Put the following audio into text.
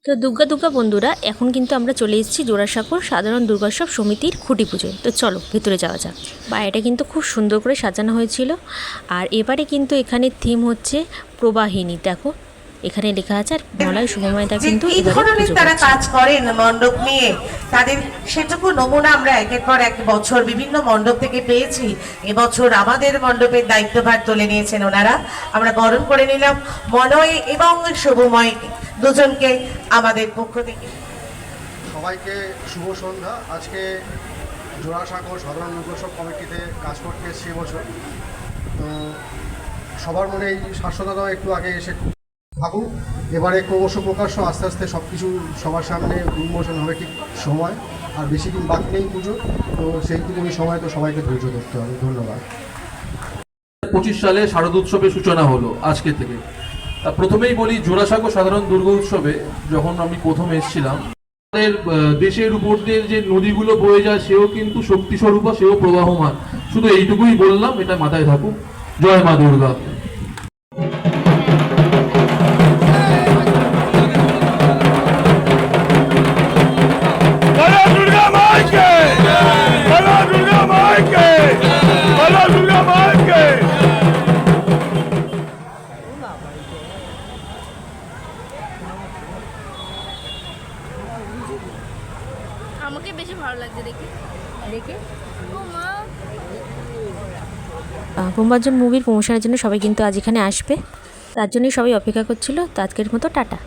তো দুর্গা বন্ধুরা, এখন কিন্তু আমরা চলে এসেছি জোড়াসাঁকোর সাধারণ দুর্গোৎসব সমিতির খুঁটি পুজোয়। তো চলো ভেতরে যাওয়া যাক। বাইরেটা কিন্তু খুব সুন্দর করে সাজানো হয়েছিল। আর এবারে কিন্তু এখানে থিম হচ্ছে প্রবাহিনী। দেখো এখানে লেখা আছে, আর মলয় শুভময়দা কিন্তু তারা কাজ করেন মণ্ডপ নিয়ে, তাদের সেটুকু নমুনা আমরা একের পর এক বছর বিভিন্ন মণ্ডপ থেকে পেয়েছি। এবছর আমাদের মণ্ডপের দায়িত্বভার তুলে নিয়েছেন ওনারা। আমরা বরণ করে নিলাম মলয় এবং শুভময় দুজনকে আমাদের পক্ষ থেকে। সবাইকে শুভ সন্ধ্যা। আজকে জোড়াসাঁকো সাধারণ দুর্গোৎসব কমিটিতে কাজ করতে এসেছি এবছর। তো সবার মনে এই শাশ্বততা একটু আগে এসে থাকুক। এবারে ক্রমশ প্রকাশ্য আস্তে আস্তে সব কিছু সবার সামনে উন্মোচন হবে ঠিক সময়। আর বেশি দিন বাকি নেই পুজো, তো সেইটুকুনি সময় তো সবাইকে ধৈর্য ধরতে হবে। ধন্যবাদ। 25 সালে শারদোৎসবের সূচনা হলো আজকে থেকে। প্রথমেই বলি, জোড়াসাঁকো সাধারণ দুর্গা উৎসবে যখন আমি প্রথম এসেছিলাম, আমাদের দেশের উপর দিয়ে যে নদীগুলো বয়ে যায় সেও কিন্তু শক্তিস্বরূপা, সেও প্রবাহমান। শুধু এইটুকুই বললাম, এটা মাথায় থাকুক। জয় মা দুর্গা। আমাকে বেশি ভালো লাগছে দেখে ব্রহ্মার্জন মুভির প্রমোশনের জন্য সবাই কিন্তু আজ এখানে আসবে, তার জন্যই সবাই অপেক্ষা করছিল। তো আজকের মতো টাটা।